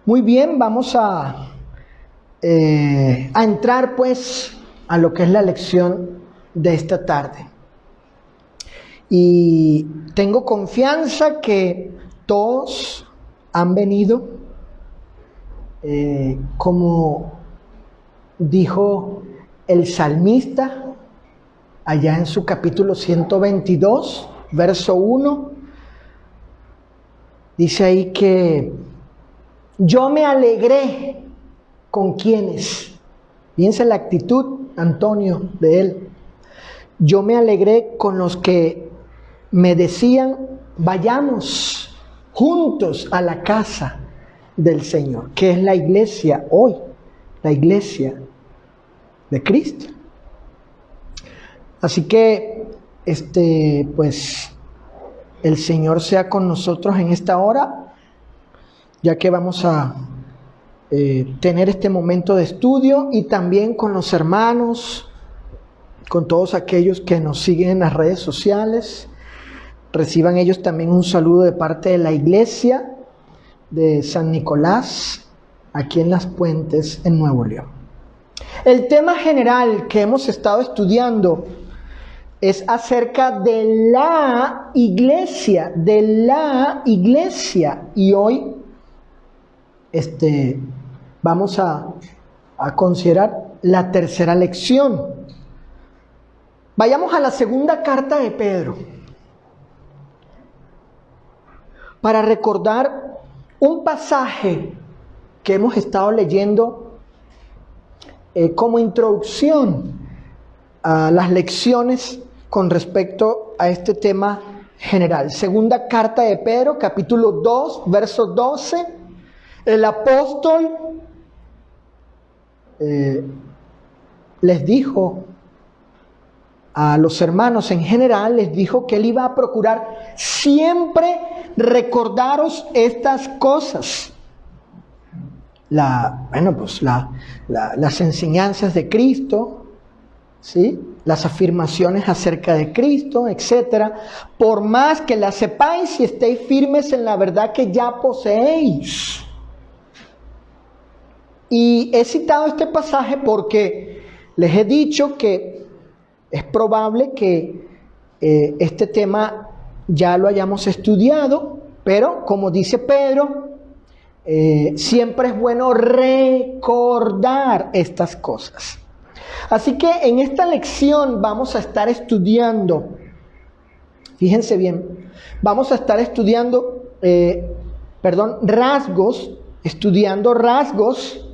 Muy bien, vamos a entrar pues a lo que es la lección de esta tarde. Y tengo confianza que todos han venido, como dijo el salmista allá en su capítulo 122, verso 1, dice ahí que yo me alegré con quienes, piensa la actitud, Antonio, de él, yo me alegré con los que me decían, vayamos juntos a la casa del Señor, que es la iglesia hoy, la iglesia de Cristo. Así que, pues, el Señor sea con nosotros en esta hora, ya que vamos a tener este momento de estudio, y también con los hermanos, con todos aquellos que nos siguen en las redes sociales. Reciban ellos también un saludo de parte de la iglesia de San Nicolás, aquí en Las Puentes, en Nuevo León. El tema general que hemos estado estudiando es acerca de la iglesia, y hoy vamos a considerar la tercera lección. Vayamos a la segunda carta de Pedro para recordar un pasaje que hemos estado leyendo como introducción a las lecciones con respecto a este tema general. Segunda carta de Pedro, capítulo 2, verso 12. El apóstol les dijo a los hermanos en general, les dijo que él iba a procurar siempre recordaros estas cosas. Las enseñanzas de Cristo, ¿sí? Las afirmaciones acerca de Cristo, etc. Por más que las sepáis y estéis firmes en la verdad que ya poseéis. Y he citado este pasaje porque les he dicho que es probable que este tema ya lo hayamos estudiado, pero como dice Pedro, siempre es bueno recordar estas cosas. Así que en esta lección vamos a estar estudiando, fíjense bien, vamos a estar estudiando, estudiando rasgos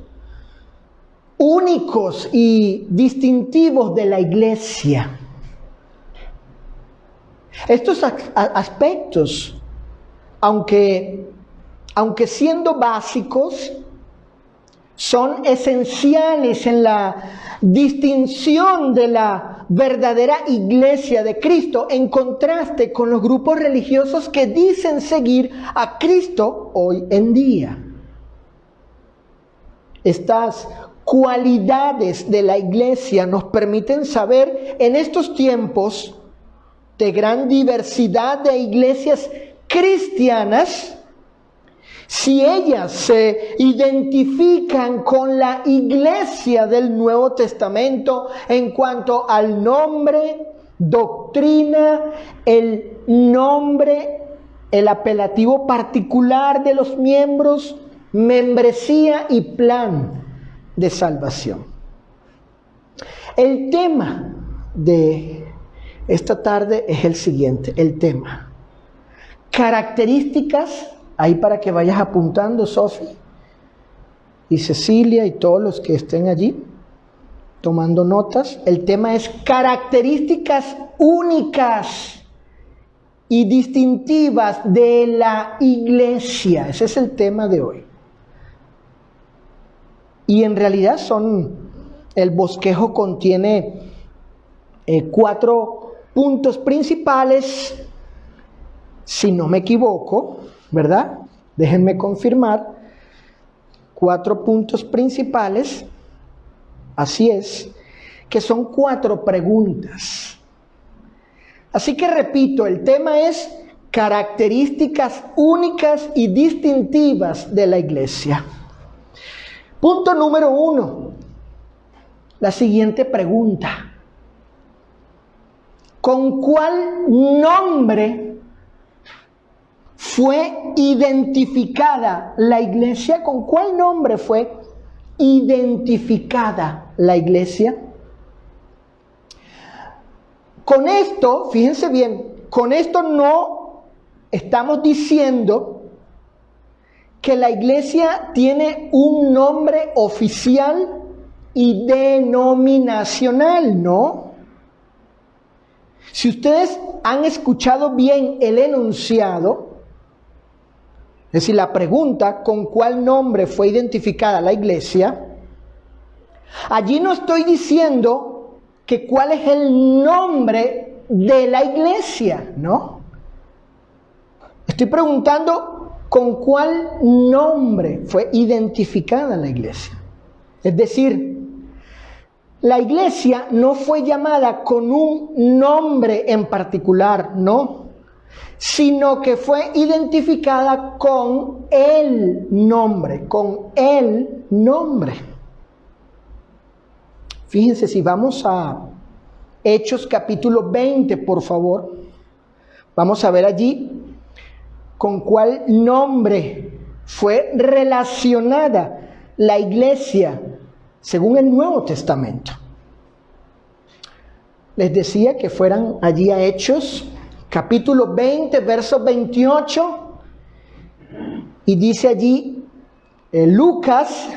únicos y distintivos de la iglesia. Estos aspectos, aunque siendo básicos, son esenciales en la distinción de la verdadera iglesia de Cristo, en contraste con los grupos religiosos que dicen seguir a Cristo hoy en día. Estas cualidades de la iglesia nos permiten saber en estos tiempos de gran diversidad de iglesias cristianas si ellas se identifican con la iglesia del Nuevo Testamento en cuanto al nombre, doctrina, el nombre, el apelativo particular de los miembros, membresía y plan de salvación. El tema de esta tarde es el siguiente, el tema: características, ahí para que vayas apuntando, Sofi y Cecilia y todos los que estén allí tomando notas. El tema es características únicas y distintivas de la iglesia. Ese es el tema de hoy. Y en realidad el bosquejo contiene 4 puntos principales, si no me equivoco, ¿verdad? Déjenme confirmar. 4 puntos principales, así es, que son 4 preguntas. Así que repito, el tema es características únicas y distintivas de la iglesia. Punto número 1. La siguiente pregunta. ¿Con cuál nombre fue identificada la iglesia? ¿Con cuál nombre fue identificada la iglesia? Con esto, fíjense bien, con esto no estamos diciendo que la iglesia tiene un nombre oficial y denominacional, ¿no? Si ustedes han escuchado bien el enunciado, es decir, la pregunta, ¿con cuál nombre fue identificada la iglesia? Allí no estoy diciendo que cuál es el nombre de la iglesia, ¿no? Estoy preguntando con cuál nombre fue identificada la iglesia. Es decir, la iglesia no fue llamada con un nombre en particular, no, sino que fue identificada con el nombre, Fíjense, si vamos a Hechos capítulo 20, por favor, vamos a ver allí con cuál nombre fue relacionada la iglesia según el Nuevo Testamento. Les decía que fueran allí a Hechos capítulo 20, verso 28, y dice allí Lucas,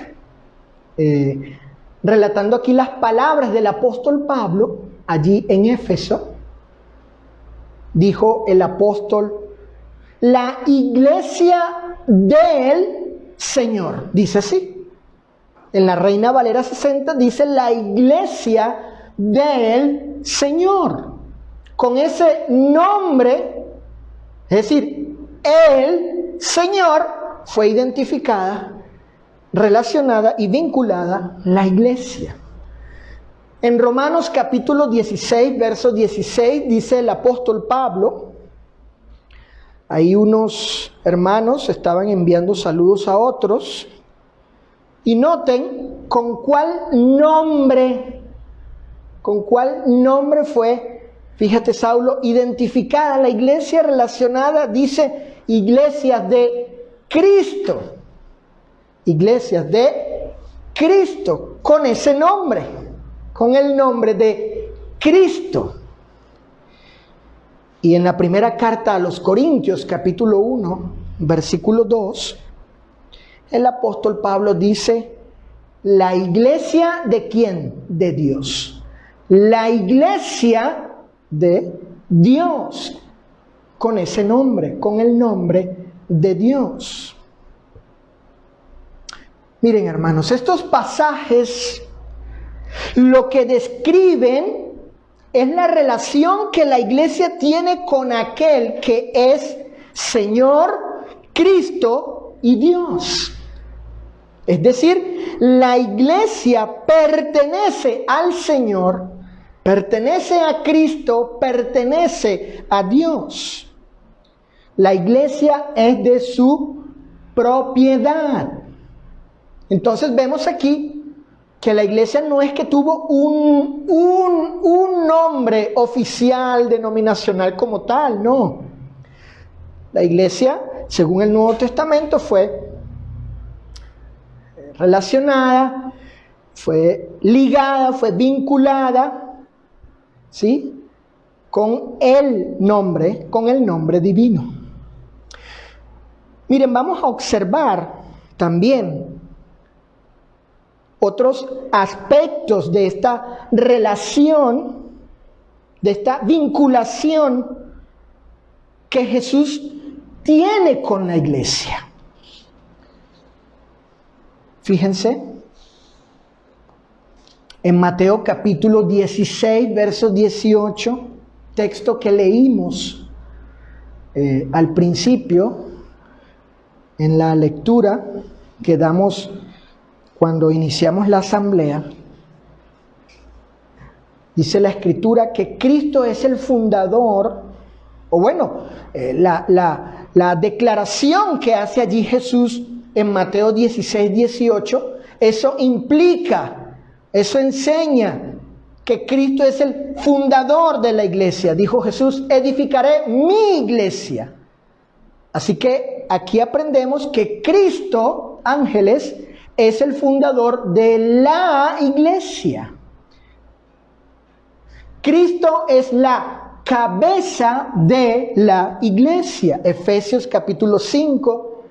relatando aquí las palabras del apóstol Pablo, allí en Éfeso, dijo el apóstol: la iglesia del Señor, dice así. En la Reina Valera 60 dice la iglesia del Señor. Con ese nombre, es decir, el Señor, fue identificada, relacionada y vinculada la iglesia. En Romanos capítulo 16, verso 16, dice el apóstol Pablo, ahí unos hermanos estaban enviando saludos a otros, y noten con cuál nombre fue, fíjate Saulo, identificada la iglesia relacionada, dice, iglesias de Cristo. Iglesias de Cristo, con ese nombre, con el nombre de Cristo. Y en la primera carta a los Corintios, capítulo 1, versículo 2, el apóstol Pablo dice, la iglesia ¿de quién? De Dios. La iglesia de Dios, con ese nombre, con el nombre de Dios. Miren, hermanos, estos pasajes lo que describen es la relación que la iglesia tiene con aquel que es Señor, Cristo y Dios. Es decir, la iglesia pertenece al Señor, pertenece a Cristo, pertenece a Dios. La iglesia es de su propiedad. Entonces vemos aquí que la iglesia no es que tuvo un nombre oficial, denominacional como tal, no. La iglesia, según el Nuevo Testamento, fue relacionada, fue ligada, fue vinculada, ¿sí?, con el nombre divino. Miren, vamos a observar también otros aspectos de esta relación, de esta vinculación que Jesús tiene con la iglesia. Fíjense, en Mateo capítulo 16, verso 18, texto que leímos al principio, en la lectura que damos cuando iniciamos la asamblea, dice la Escritura que Cristo es el fundador, o bueno, la declaración que hace allí Jesús en Mateo 16, 18, Eso implica, eso enseña que Cristo es el fundador de la iglesia. Dijo Jesús, edificaré mi iglesia. Así que aquí aprendemos que Cristo, ángeles, es el fundador de la iglesia. Cristo es la cabeza de la iglesia. Efesios capítulo 5,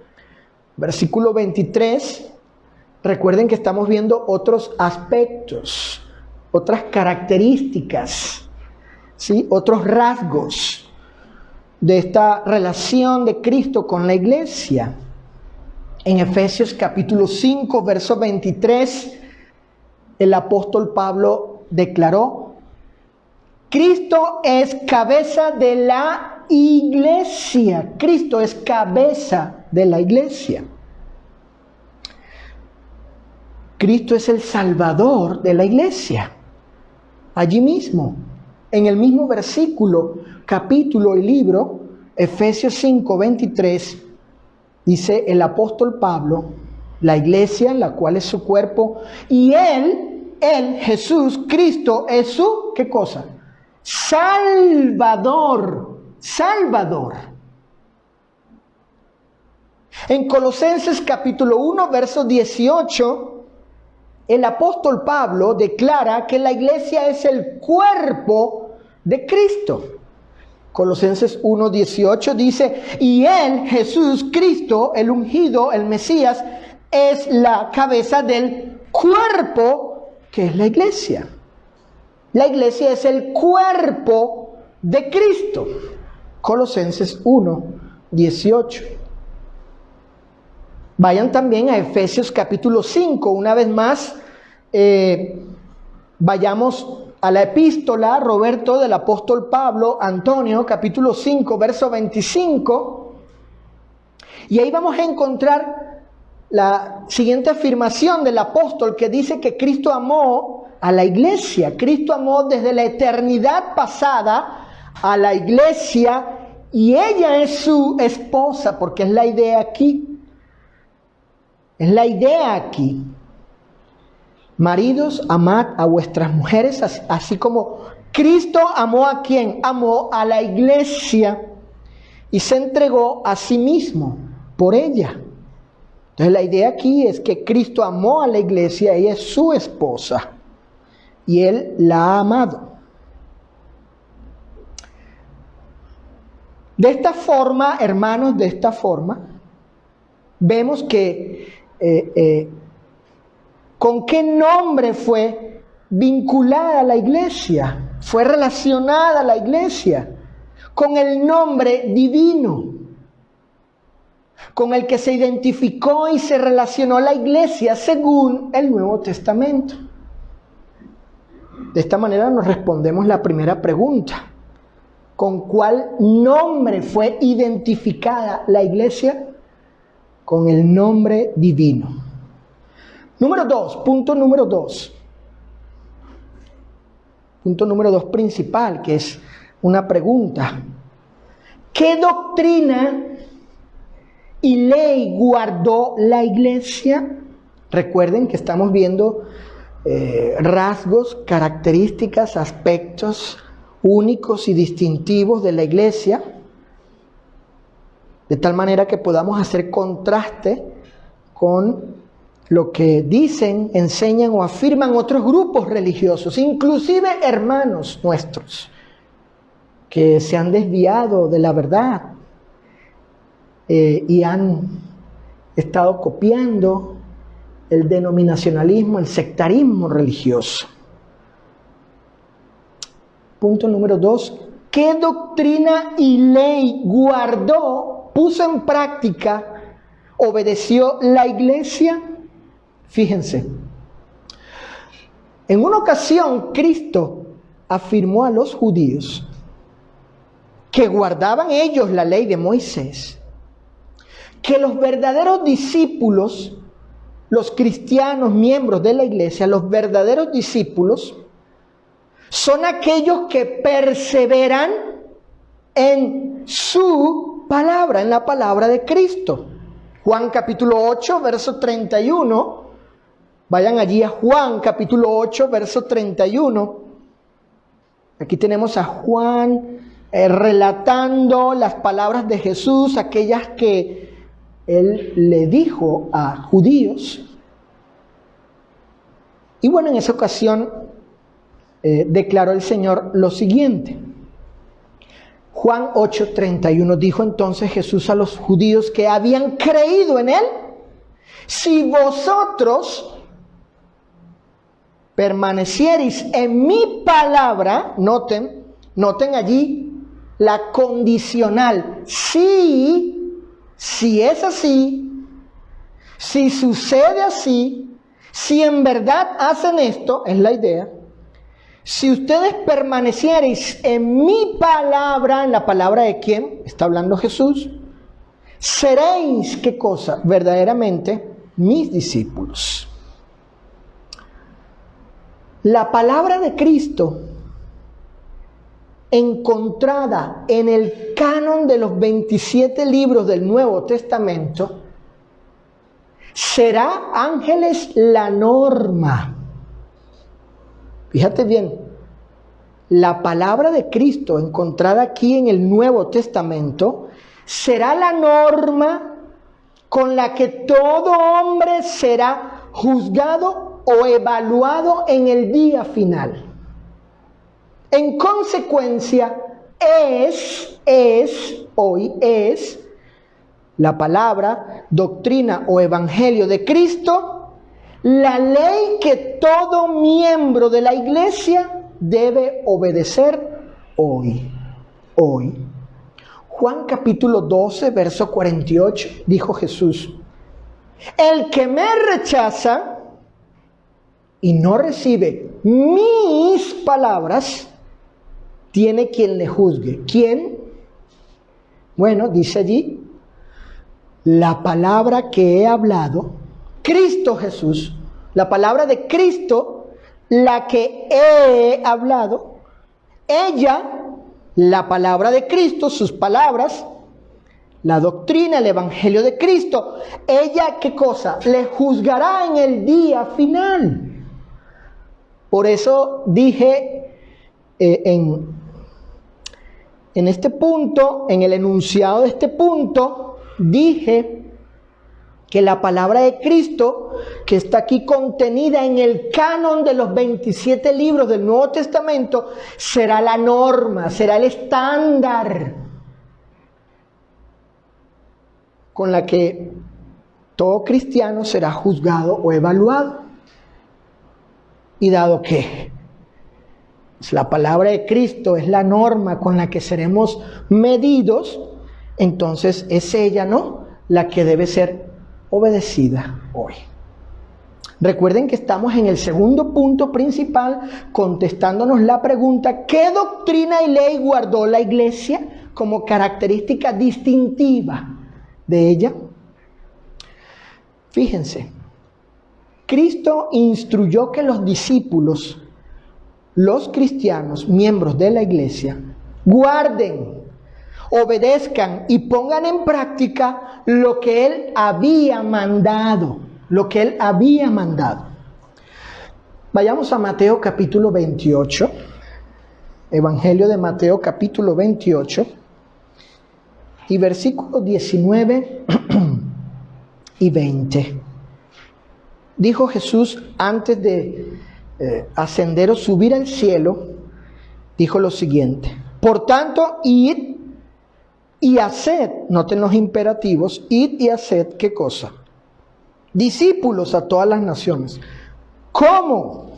versículo 23. Recuerden que estamos viendo otros aspectos, otras características, ¿sí? Otros rasgos de esta relación de Cristo con la iglesia. En Efesios capítulo 5, verso 23, el apóstol Pablo declaró: Cristo es cabeza de la iglesia. Cristo es cabeza de la iglesia. Cristo es el Salvador de la iglesia. Allí mismo, en el mismo versículo, capítulo y libro, Efesios 5, 23, dice el apóstol Pablo, la iglesia, la cual es su cuerpo, y Él, Jesús, Cristo, es su, ¿qué cosa? Salvador. Salvador. En Colosenses capítulo 1, verso 18, el apóstol Pablo declara que la iglesia es el cuerpo de Cristo. Colosenses 1, 18 dice, y Él, Jesús, Cristo, el ungido, el Mesías, es la cabeza del cuerpo que es la iglesia. La iglesia es el cuerpo de Cristo. Colosenses 1, 18. Vayan también a Efesios capítulo 5, una vez más, vayamos a la epístola, Roberto, del apóstol Pablo, Antonio, capítulo 5, verso 25, y ahí vamos a encontrar la siguiente afirmación del apóstol que dice que Cristo amó a la iglesia. Cristo amó desde la eternidad pasada a la iglesia y ella es su esposa, porque es la idea aquí. Es la idea aquí. Maridos, amad a vuestras mujeres, así como Cristo amó a ¿quién? Amó a la iglesia y se entregó a sí mismo por ella. Entonces la idea aquí es que Cristo amó a la iglesia, ella es su esposa y Él la ha amado. De esta forma, hermanos, de esta forma, vemos que ¿con qué nombre fue vinculada a la iglesia? Fue relacionada a la iglesia con el nombre divino, con el que se identificó y se relacionó la iglesia según el Nuevo Testamento. De esta manera nos respondemos la primera pregunta. ¿Con cuál nombre fue identificada la iglesia? Con el nombre divino. Número 2, punto número 2. Punto número 2 principal, que es una pregunta. ¿Qué doctrina y ley guardó la iglesia? Recuerden que estamos viendo rasgos, características, aspectos únicos y distintivos de la iglesia, de tal manera que podamos hacer contraste con lo que dicen, enseñan o afirman otros grupos religiosos, inclusive hermanos nuestros, que se han desviado de la verdad y han estado copiando el denominacionalismo, el sectarismo religioso. Punto número 2. ¿Qué doctrina y ley guardó, puso en práctica, obedeció la iglesia? Fíjense, en una ocasión Cristo afirmó a los judíos que guardaban ellos la ley de Moisés, que los verdaderos discípulos, los cristianos, miembros de la iglesia, los verdaderos discípulos, son aquellos que perseveran en su palabra, en la palabra de Cristo. Juan capítulo 8, verso 31, Vayan allí a Juan capítulo 8, verso 31. Aquí tenemos a Juan relatando las palabras de Jesús, aquellas que él le dijo a judíos. Y bueno, en esa ocasión declaró el Señor lo siguiente. Juan 8:31 dijo entonces Jesús a los judíos que habían creído en él: si vosotros permaneciereis en mi palabra, noten allí la condicional, si es así, si sucede así, si en verdad hacen esto, es la idea. Si ustedes permaneciereis en mi palabra, ¿en la palabra de quién? Está hablando Jesús. Seréis, ¿qué cosa? Verdaderamente mis discípulos. La palabra de Cristo, encontrada en el canon de los 27 libros del Nuevo Testamento, será, ángeles, la norma. Fíjate bien, la palabra de Cristo encontrada aquí en el Nuevo Testamento será la norma con la que todo hombre será juzgado o evaluado en el día final. En consecuencia, hoy es la palabra, doctrina o evangelio de Cristo, la ley que todo miembro de la iglesia debe obedecer hoy. Juan capítulo 12, verso 48, dijo Jesús: el que me rechaza y no recibe mis palabras, tiene quien le juzgue. ¿Quién? Bueno, dice allí, la palabra que he hablado, Cristo Jesús, la palabra de Cristo, la que he hablado, ella, la palabra de Cristo, sus palabras, la doctrina, el evangelio de Cristo, ella, ¿qué cosa? Le juzgará en el día final. Por eso dije en este punto, en el enunciado de este punto, dije que la palabra de Cristo, que está aquí contenida en el canon de los 27 libros del Nuevo Testamento, será la norma, será el estándar con la que todo cristiano será juzgado o evaluado. Y dado que la palabra de Cristo es la norma con la que seremos medidos, entonces es ella, ¿no?, la que debe ser obedecida hoy. Recuerden que estamos en el segundo punto principal, contestándonos la pregunta: ¿qué doctrina y ley guardó la iglesia como característica distintiva de ella? Fíjense, Cristo instruyó que los discípulos, los cristianos, miembros de la iglesia, guarden, obedezcan y pongan en práctica lo que Él había mandado. Vayamos a Mateo capítulo 28, Evangelio de Mateo capítulo 28, y versículos 19 y 20. Dijo Jesús antes de ascender o subir al cielo, dijo lo siguiente: por tanto, id y haced, noten los imperativos, id y haced, ¿qué cosa? Discípulos a todas las naciones. ¿Cómo?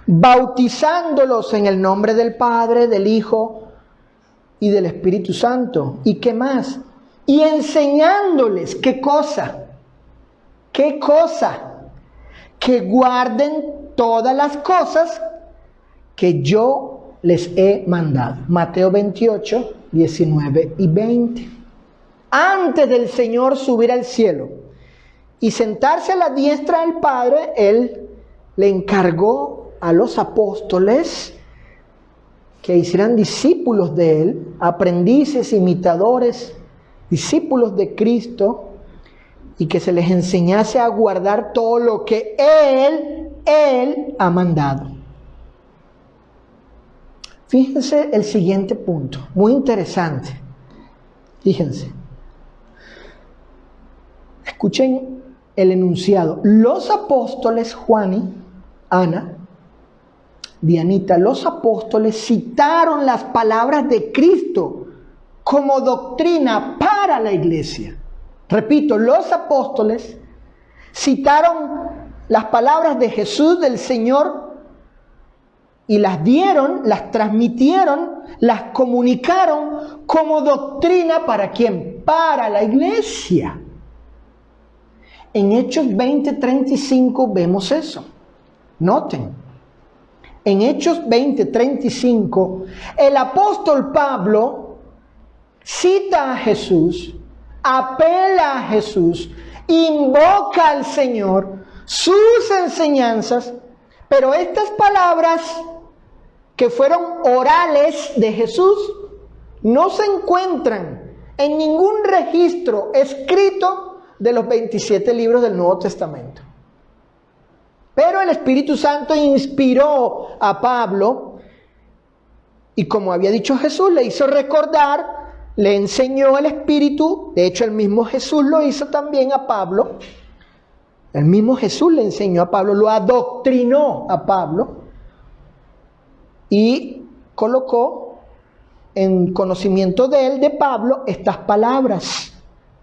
Bautizándolos en el nombre del Padre, del Hijo y del Espíritu Santo. ¿Y qué más? Y enseñándoles, ¿qué cosa? ¿Qué cosa? Que guarden todas las cosas que yo les he mandado. Mateo 28, 19 y 20. Antes del Señor subir al cielo y sentarse a la diestra del Padre, Él le encargó a los apóstoles que hicieran discípulos de Él, aprendices, imitadores, discípulos de Cristo, y que se les enseñase a guardar todo lo que Él ha mandado. Fíjense el siguiente punto, muy interesante. Fíjense. Escuchen el enunciado. Los apóstoles, Juani, Ana, Dianita, los apóstoles citaron las palabras de Cristo como doctrina para la iglesia. Repito, los apóstoles citaron las palabras de Jesús, del Señor, y las dieron, las transmitieron, las comunicaron como doctrina ¿para quién? Para la iglesia. En Hechos 20:35 vemos eso. Noten. En Hechos 20:35, el apóstol Pablo cita a Jesús, apela a Jesús, invoca al Señor, sus enseñanzas, pero estas palabras que fueron orales de Jesús no se encuentran en ningún registro escrito de los 27 libros del Nuevo Testamento. Pero el Espíritu Santo inspiró a Pablo y, como había dicho Jesús, le hizo recordar, le enseñó el Espíritu. De hecho, el mismo Jesús lo hizo también a Pablo. El mismo Jesús le enseñó a Pablo, lo adoctrinó a Pablo y colocó en conocimiento de él, de Pablo, estas palabras.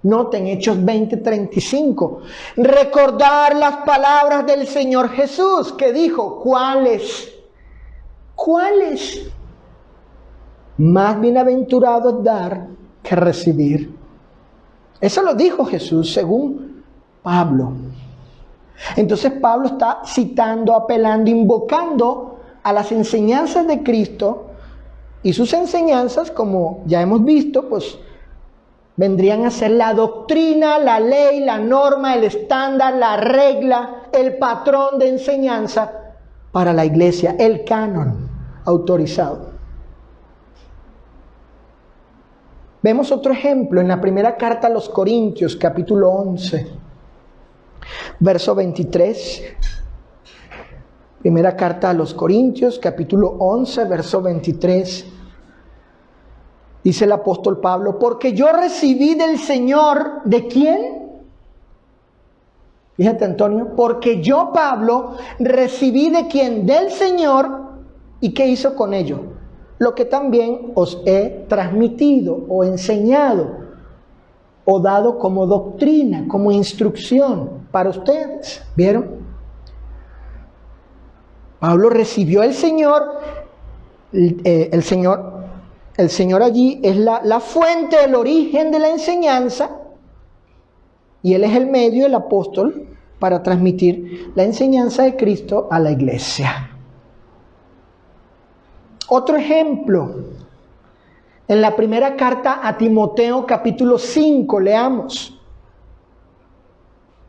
Noten Hechos 20:35. Recordar las palabras del Señor Jesús, que dijo, ¿cuáles? ¿Cuáles? Más bienaventurado es dar que recibir. Eso lo dijo Jesús según Pablo. Entonces Pablo está citando, apelando, invocando a las enseñanzas de Cristo, y sus enseñanzas, como ya hemos visto, pues vendrían a ser la doctrina, la ley, la norma, el estándar, la regla, el patrón de enseñanza para la iglesia, el canon autorizado. Vemos otro ejemplo en la primera carta a los Corintios, capítulo 11, verso 23. Primera carta a los Corintios, capítulo 11, verso 23. Dice el apóstol Pablo, porque yo recibí del Señor, ¿de quién? Fíjate, Antonio, porque yo, Pablo, recibí de quién, del Señor, ¿y qué hizo con ello? Lo que también os he transmitido o enseñado o dado como doctrina, como instrucción para ustedes. ¿Vieron? Pablo recibió al Señor, el Señor allí es la fuente, el origen de la enseñanza, y Él es el medio, el apóstol, para transmitir la enseñanza de Cristo a la iglesia. Otro ejemplo, en la primera carta a Timoteo, capítulo 5, leamos.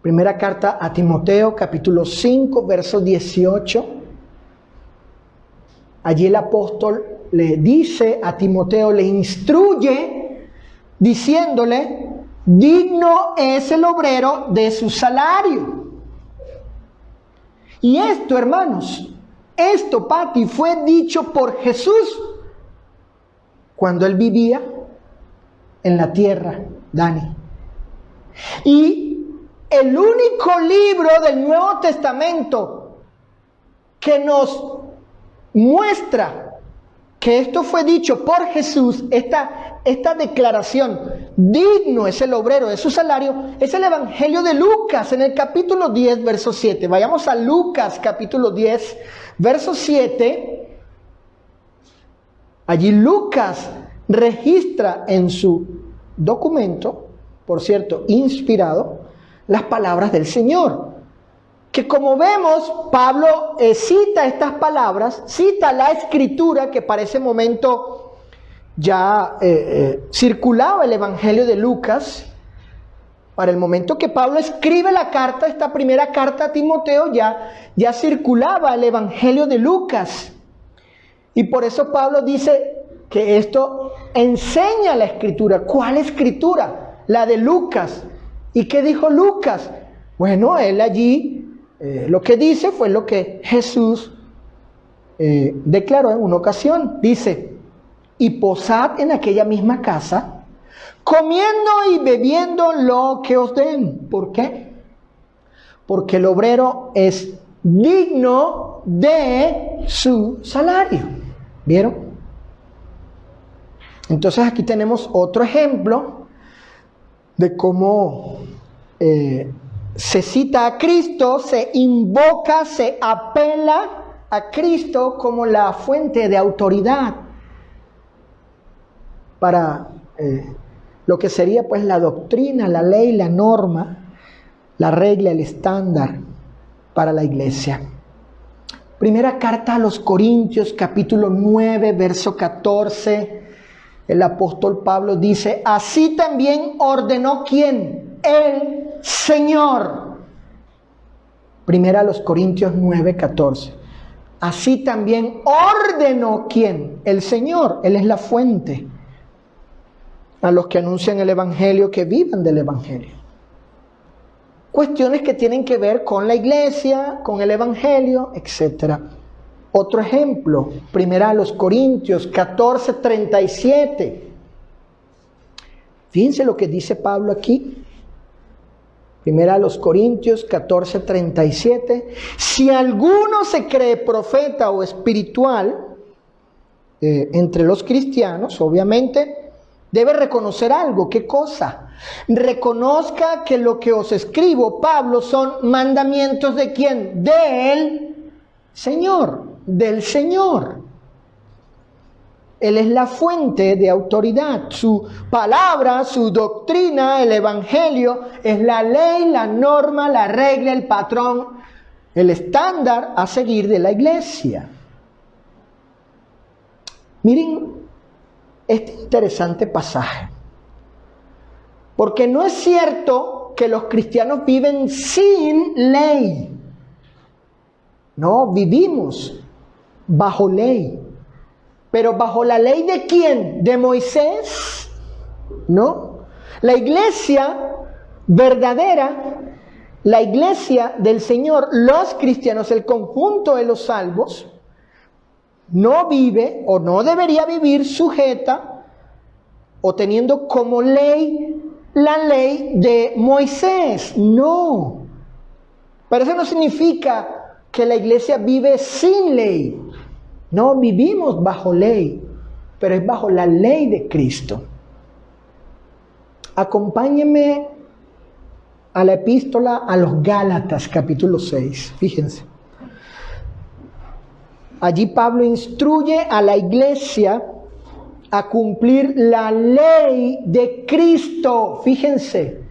Primera carta a Timoteo, capítulo 5, verso 18. Allí el apóstol le dice a Timoteo, le instruye, diciéndole, digno es el obrero de su salario. Y esto, hermanos, esto, Pati, fue dicho por Jesús cuando Él vivía en la tierra, Dani. Y el único libro del Nuevo Testamento que nos muestra que esto fue dicho por Jesús, esta declaración, digno es el obrero de su salario, es el Evangelio de Lucas en el capítulo 10, verso 7. Vayamos a Lucas capítulo 10, verso 7. Allí Lucas registra en su documento, por cierto, inspirado, las palabras del Señor. Que como vemos, Pablo cita estas palabras, cita la escritura que para ese momento ya circulaba el Evangelio de Lucas. Para el momento que Pablo escribe la carta, esta primera carta a Timoteo, ya circulaba el Evangelio de Lucas. Y por eso Pablo dice que esto enseña la escritura. ¿Cuál escritura? La de Lucas. ¿Y qué dijo Lucas? Bueno, él allí lo que dice fue lo que Jesús declaró en una ocasión. Dice, y posad en aquella misma casa, comiendo y bebiendo lo que os den. ¿Por qué? Porque el obrero es digno de su salario. ¿Vieron? Entonces aquí tenemos otro ejemplo de cómo se cita a Cristo, se invoca, se apela a Cristo como la fuente de autoridad para lo que sería pues la doctrina, la ley, la norma, la regla, el estándar para la iglesia. Primera carta a los Corintios, capítulo 9, verso 14, el apóstol Pablo dice, así también ordenó ¿quién? El Señor. Primera a los Corintios 9, 14. Así también ordenó ¿quién? El Señor. Él es la fuente. A los que anuncian el Evangelio, que vivan del Evangelio. Cuestiones que tienen que ver con la iglesia, con el Evangelio, etc. Otro ejemplo, primera a los Corintios 14, 37. Fíjense lo que dice Pablo aquí. Primera a los Corintios 14, 37. Si alguno se cree profeta o espiritual, entre los cristianos, obviamente, debe reconocer algo. ¿Qué cosa? Reconozca que lo que os escribo, Pablo, son mandamientos ¿de quién? Del Señor, del Señor. Él es la fuente de autoridad. Su palabra, su doctrina, el Evangelio, es la ley, la norma, la regla, el patrón, el estándar a seguir de la iglesia. Miren este interesante pasaje. Porque no es cierto que los cristianos viven sin ley. No, vivimos bajo ley. Pero ¿bajo la ley de quién? ¿De Moisés? No. La iglesia verdadera, la iglesia del Señor, los cristianos, el conjunto de los salvos, no vive o no debería vivir sujeta o teniendo como ley la ley de Moisés. No. Pero eso no significa que la iglesia vive sin ley. No, vivimos bajo ley, pero es bajo la ley de Cristo. Acompáñenme a la epístola a los Gálatas, capítulo 6. Fíjense. Allí Pablo instruye a la iglesia a cumplir la ley de Cristo. Fíjense.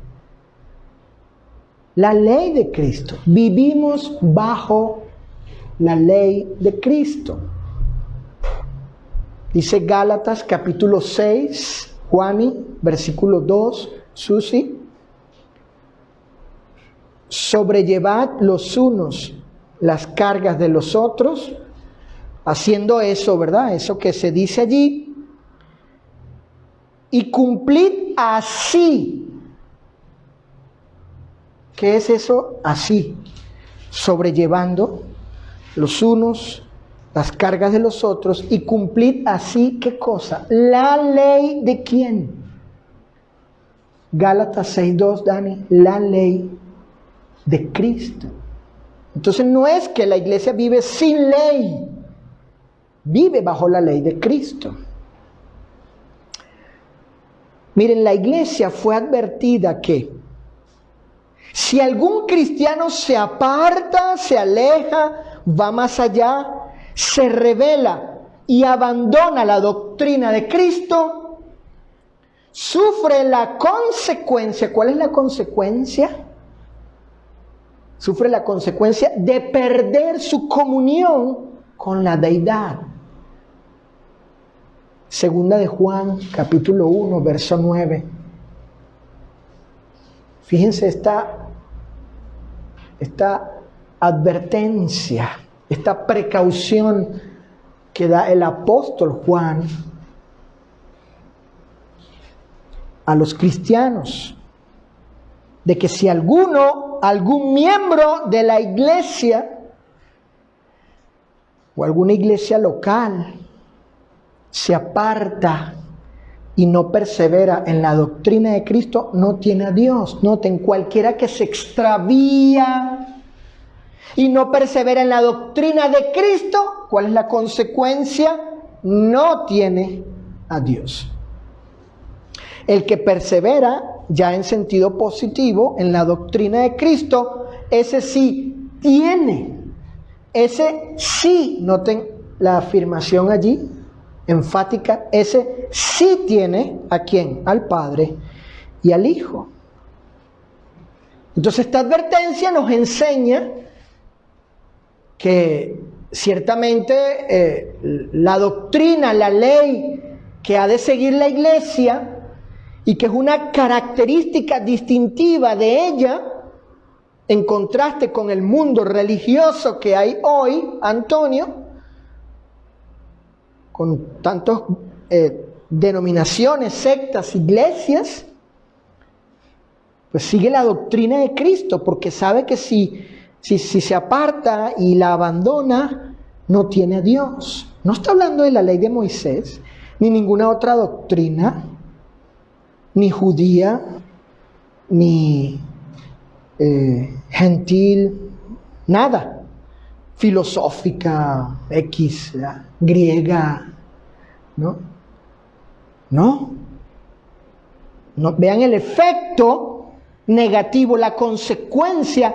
La ley de Cristo. Vivimos bajo la ley de Cristo. Dice Gálatas capítulo 6, Juani, versículo 2, Susi. Sobrellevad los unos las cargas de los otros, haciendo eso, ¿verdad? Eso que se dice allí. Y cumplid así. ¿Qué es eso? Así. Sobrellevando los unos las cargas de los otros y cumplid así, ¿qué cosa? La ley de quién? Gálatas 6:2, Dani, la ley de Cristo. Entonces no es que la iglesia vive sin ley, vive bajo la ley de Cristo. Miren, la iglesia fue advertida que si algún cristiano se aparta, se aleja, va más allá, se rebela y abandona la doctrina de Cristo, sufre la consecuencia. ¿Cuál es la consecuencia? Sufre la consecuencia de perder su comunión con la deidad. Segunda de Juan, capítulo 1, verso 9. Fíjense esta advertencia, esta precaución que da el apóstol Juan a los cristianos. de que si algún miembro de la iglesia o alguna iglesia local se aparta y no persevera en la doctrina de Cristo, no tiene a Dios. Noten, cualquiera que se extravía y no persevera en la doctrina de Cristo, ¿cuál es la consecuencia? No tiene a Dios. El que persevera ya en sentido positivo en la doctrina de Cristo, ese sí tiene, ese sí, noten la afirmación allí, enfática, ese sí tiene ¿a quién? Al Padre y al Hijo. Entonces esta advertencia nos enseña que ciertamente la doctrina, la ley que ha de seguir la iglesia y que es una característica distintiva de ella en contraste con el mundo religioso que hay hoy, Antonio, con tantas denominaciones, sectas, iglesias, pues sigue la doctrina de Cristo, porque sabe que si se aparta y la abandona, no tiene a Dios. No está hablando de la ley de Moisés, ni ninguna otra doctrina, ni judía, ni gentil, nada. Filosófica, griega, ¿no? No. Vean el efecto negativo, la consecuencia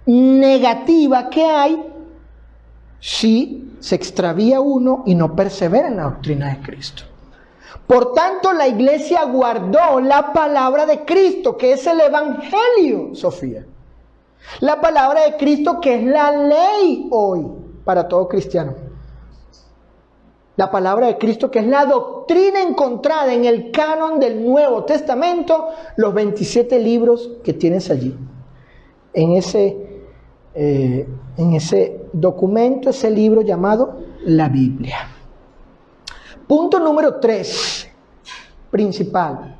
negativa que hay si se extravía uno y no persevera en la doctrina de Cristo. Por tanto, la iglesia guardó la palabra de Cristo, que es el Evangelio, Sofía. La palabra de Cristo, que es la ley hoy para todo cristiano. La palabra de Cristo, que es la doctrina encontrada en el canon del Nuevo Testamento, los 27 libros que tienes allí. En ese documento, ese libro llamado la Biblia. Punto número 3, principal.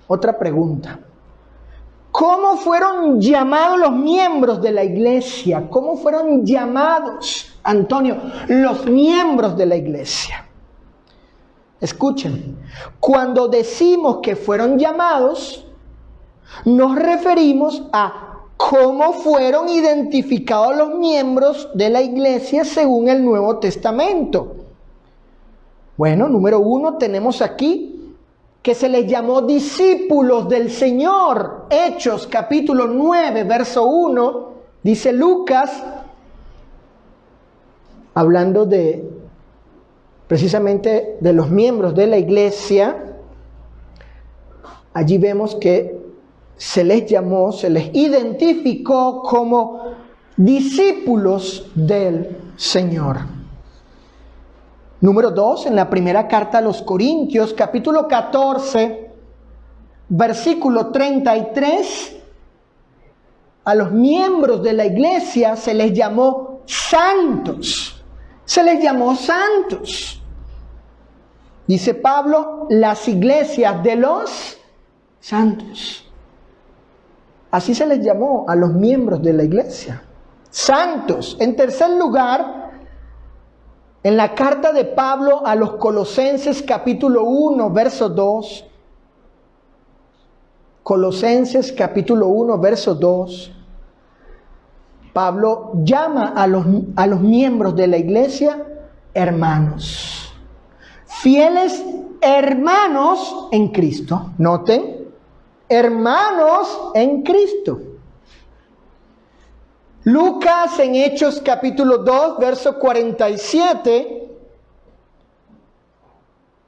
Otra pregunta. ¿Cómo fueron llamados los miembros de la iglesia? ¿Cómo fueron llamados, Antonio, los miembros de la iglesia? Escuchen, cuando decimos que fueron llamados, nos referimos a cómo fueron identificados los miembros de la iglesia según el Nuevo Testamento. Bueno, número 1, tenemos aquí que se les llamó discípulos del Señor. Hechos capítulo 9, verso 1, dice Lucas, hablando precisamente de los miembros de la iglesia. Allí vemos que se les llamó, se les identificó como discípulos del Señor. Número 2, en la primera carta a los Corintios, capítulo 14, versículo 33, a los miembros de la iglesia se les llamó santos. Se les llamó santos. Dice Pablo, las iglesias de los santos. Así se les llamó a los miembros de la iglesia. Santos. En tercer lugar, en la carta de Pablo a los Colosenses capítulo 1, verso 2. Colosenses capítulo 1, verso 2. Pablo llama a los miembros de la iglesia hermanos. Fieles hermanos en Cristo. Noten, hermanos en Cristo. Lucas en Hechos capítulo 2, verso 47,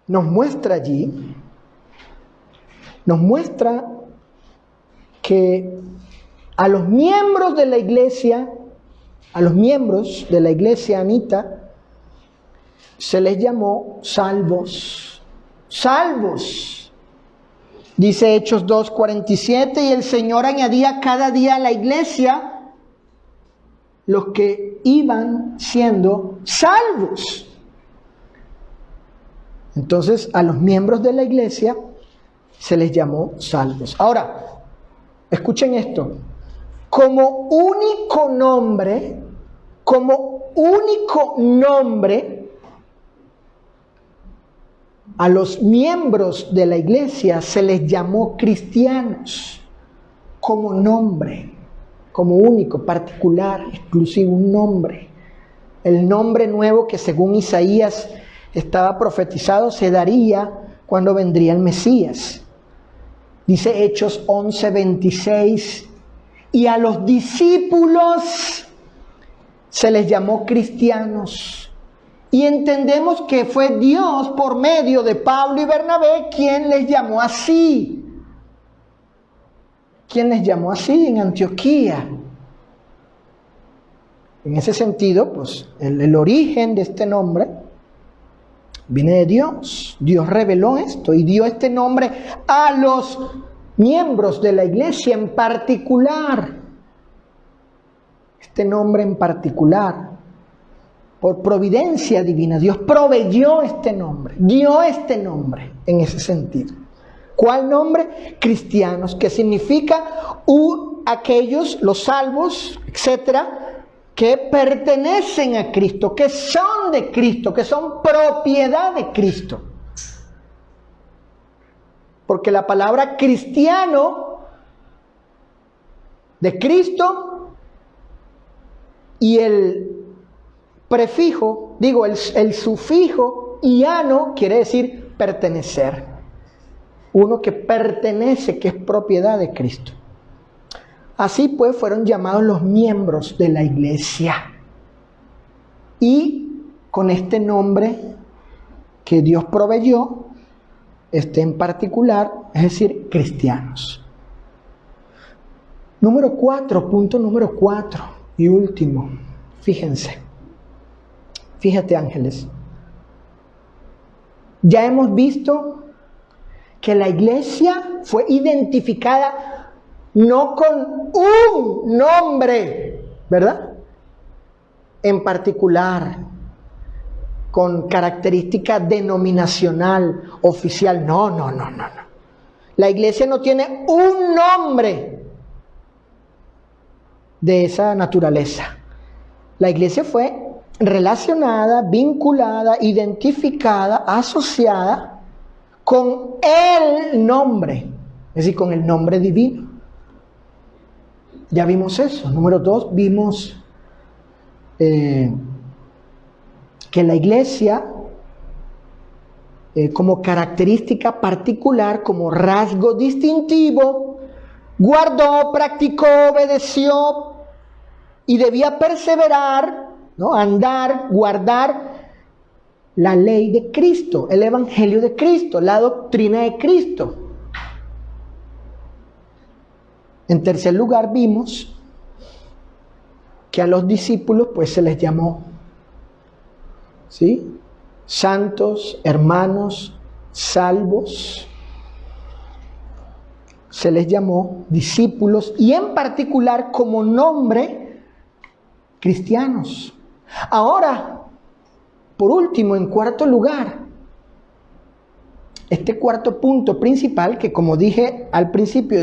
nos muestra que a los miembros de la iglesia, Anita, se les llamó salvos. Salvos. Dice Hechos 2:47, y el Señor añadía cada día a la iglesia los que iban siendo salvos. Entonces, a los miembros de la iglesia se les llamó salvos. Ahora, escuchen esto. Como único nombre, a los miembros de la iglesia se les llamó cristianos. Como nombre, como único, particular, exclusivo, un nombre. El nombre nuevo que según Isaías estaba profetizado se daría cuando vendría el Mesías. Dice Hechos 11:26, y a los discípulos se les llamó cristianos. Y entendemos que fue Dios por medio de Pablo y Bernabé quien les llamó así. ¿Quién les llamó así en Antioquía? En ese sentido, pues el origen de este nombre viene de Dios. Dios reveló esto y dio este nombre a los miembros de la iglesia en particular. Este nombre en particular, por providencia divina, Dios proveyó este nombre, dio este nombre en ese sentido. ¿Cuál nombre? Cristianos, que significa aquellos, los salvos, etcétera, que pertenecen a Cristo, que son de Cristo, que son propiedad de Cristo. Porque la palabra cristiano, de Cristo, y el prefijo, el sufijo iano quiere decir pertenecer. Uno que pertenece, que es propiedad de Cristo. Así pues fueron llamados los miembros de la iglesia. Y con este nombre que Dios proveyó, en particular, es decir, cristianos. Punto número 4 y último. Fíjate, ángeles. Ya hemos visto que la iglesia fue identificada no con un nombre, ¿verdad? En particular, con característica denominacional, oficial. No. La iglesia no tiene un nombre de esa naturaleza. La iglesia fue relacionada, vinculada, identificada, asociada con el nombre, es decir, con el nombre divino. Ya vimos eso. Número 2, vimos que la iglesia, como característica particular, como rasgo distintivo, guardó, practicó, obedeció y debía perseverar, ¿no? Andar, guardar la ley de Cristo, el evangelio de Cristo, la doctrina de Cristo. En tercer lugar, vimos que a los discípulos pues se les llamó, ¿sí?, santos, hermanos, salvos. Se les llamó discípulos y en particular como nombre cristianos. Ahora, por último, en cuarto lugar, este cuarto punto principal, que como dije al principio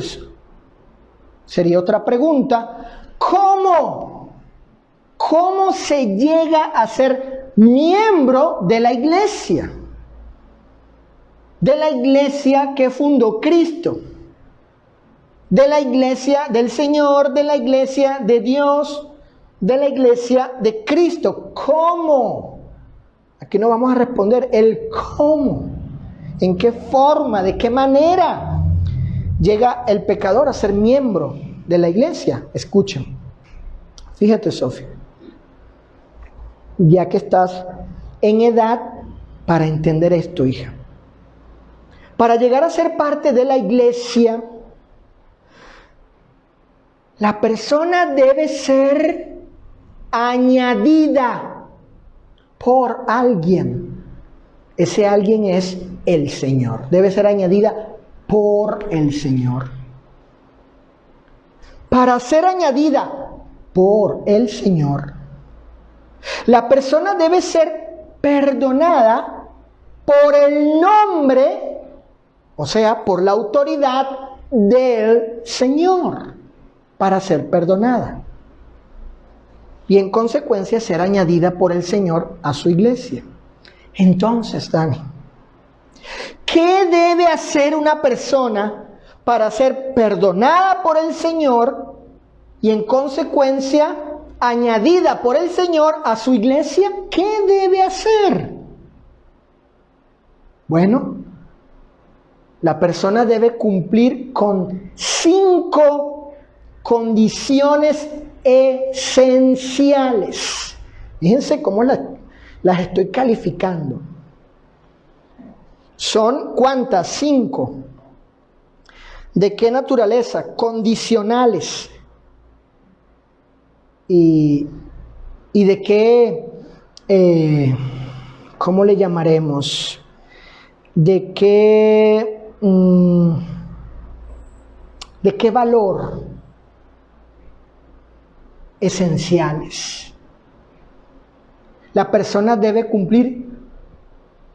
sería otra pregunta: ¿cómo se llega a ser miembro de la iglesia? De la iglesia que fundó Cristo, de la iglesia del Señor, de la iglesia de Dios, de la iglesia de Cristo. ¿Cómo? Aquí no vamos a responder el cómo, en qué forma, de qué manera llega el pecador a ser miembro de la iglesia. Escuchen, fíjate, Sofía, ya que estás en edad para entender esto, hija. Para llegar a ser parte de la iglesia, la persona debe ser añadida por alguien. Ese alguien es el Señor. Debe ser añadida por el Señor. Para ser añadida por el Señor, la persona debe ser perdonada por el nombre o sea, por la autoridad del Señor, para ser perdonada. Y en consecuencia ser añadida por el Señor a su iglesia. Entonces, Dani, ¿qué debe hacer una persona para ser perdonada por el Señor y en consecuencia añadida por el Señor a su iglesia? ¿Qué debe hacer? Bueno, la persona debe cumplir con 5 condiciones esenciales. Fíjense cómo las estoy calificando. ¿Son cuántas? 5. ¿De qué naturaleza? Condicionales. Y de qué, ¿cómo le llamaremos? ¿De qué valor? Esenciales. La persona debe cumplir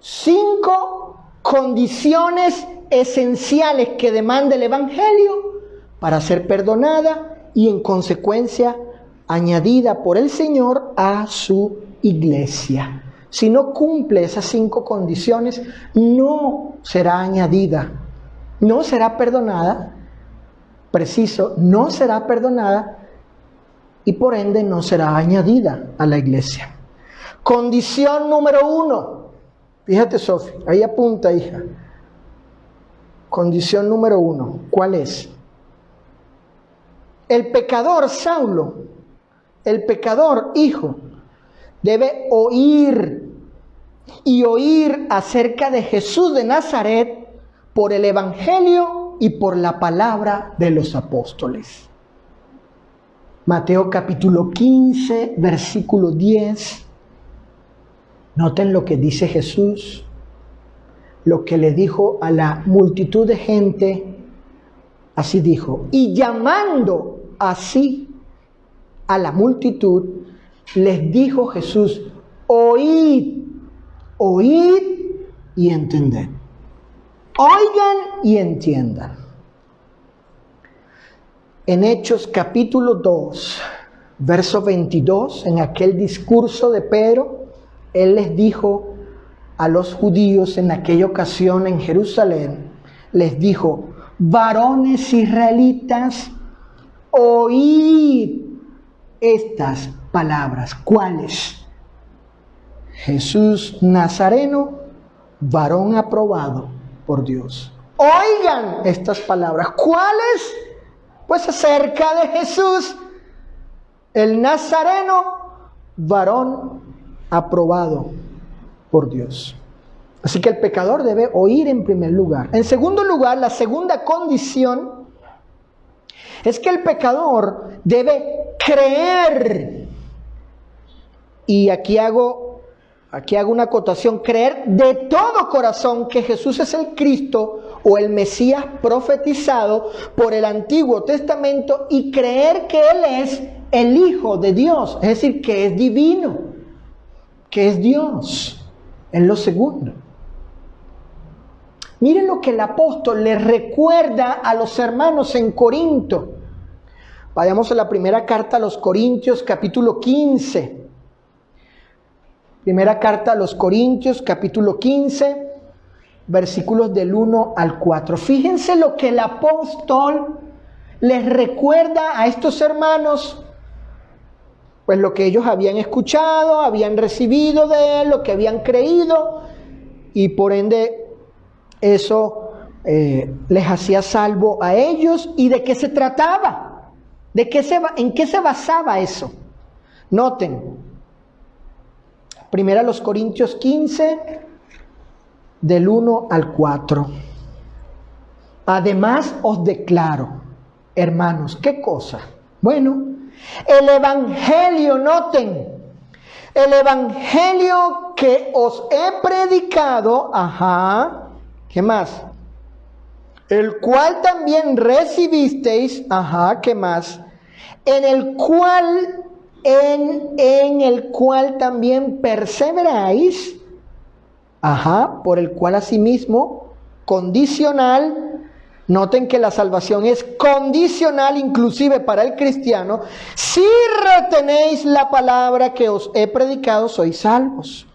5 condiciones esenciales que demanda el Evangelio para ser perdonada y en consecuencia añadida por el Señor a su iglesia. Si no cumple esas 5 condiciones, no será añadida, no será perdonada, preciso, no será perdonada y por ende no será añadida a la iglesia. Condición número 1. Fíjate, Sofía, ahí apunta, hija. Condición número 1. ¿Cuál es? El pecador, Saulo, el pecador, hijo, debe oír y oír acerca de Jesús de Nazaret por el Evangelio y por la palabra de los apóstoles. Mateo capítulo 15, versículo 10. Noten lo que dice Jesús, lo que le dijo a la multitud de gente. Así dijo, y llamando así a la multitud, les dijo Jesús, oíd, oíd y entended. Oigan y entiendan. En Hechos capítulo 2, verso 22, en aquel discurso de Pedro, él les dijo a los judíos en aquella ocasión en Jerusalén, les dijo, varones israelitas, oíd estas palabras. ¿Cuáles? Jesús Nazareno, varón aprobado por Dios. Oigan estas palabras. ¿Cuáles? Pues acerca de Jesús, el Nazareno, varón aprobado por Dios. Así que el pecador debe oír en primer lugar. En segundo lugar, la segunda condición es que el pecador debe creer. Y aquí hago una acotación, creer de todo corazón que Jesús es el Cristo o el Mesías profetizado por el Antiguo Testamento y creer que Él es el Hijo de Dios, es decir, que es divino, que es Dios. Es lo segundo. Miren lo que el apóstol le recuerda a los hermanos en Corinto. Vayamos a la primera carta a los Corintios, capítulo 15. Primera carta a los Corintios, capítulo 15, versículos del 1 al 4. Fíjense lo que el apóstol les recuerda a estos hermanos, pues lo que ellos habían escuchado, habían recibido de él, lo que habían creído, y por ende eso les hacía salvo a ellos. ¿Y de qué se trataba? ¿En qué se basaba eso? Noten. Primera los Corintios 15, del 1 al 4. Además os declaro, hermanos, ¿qué cosa? Bueno, el Evangelio, noten, el Evangelio que os he predicado, ¿qué más? El cual también recibisteis, ¿qué más? En el cual también perseveráis, por el cual asimismo condicional. Noten que la salvación es condicional inclusive para el cristiano. Si retenéis la palabra que os he predicado, sois salvos.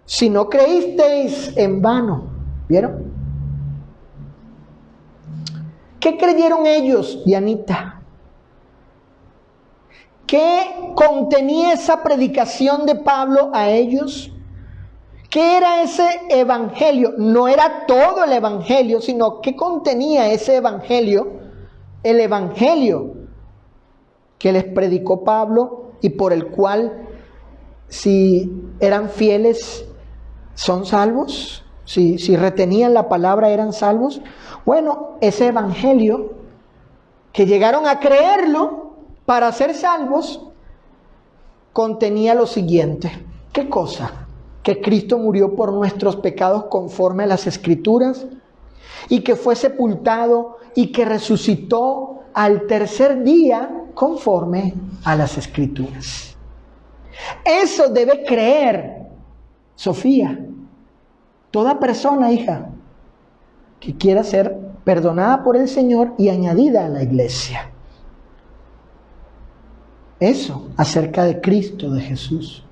Si no creísteis, en vano. ¿Vieron? ¿Qué creyeron ellos, Dianita? ¿Qué contenía esa predicación de Pablo a ellos? ¿Qué era ese evangelio? No era todo el evangelio, sino ¿qué contenía ese evangelio? El evangelio que les predicó Pablo y por el cual, si eran fieles, son salvos. Si retenían la palabra, eran salvos. Bueno, ese evangelio que llegaron a creerlo para ser salvos, contenía lo siguiente. ¿Qué cosa? Que Cristo murió por nuestros pecados conforme a las Escrituras, y que fue sepultado y que resucitó al tercer día conforme a las Escrituras. Eso debe creer, Sofía, toda persona, hija, que quiera ser perdonada por el Señor y añadida a la iglesia. Eso acerca de Cristo, de Jesús.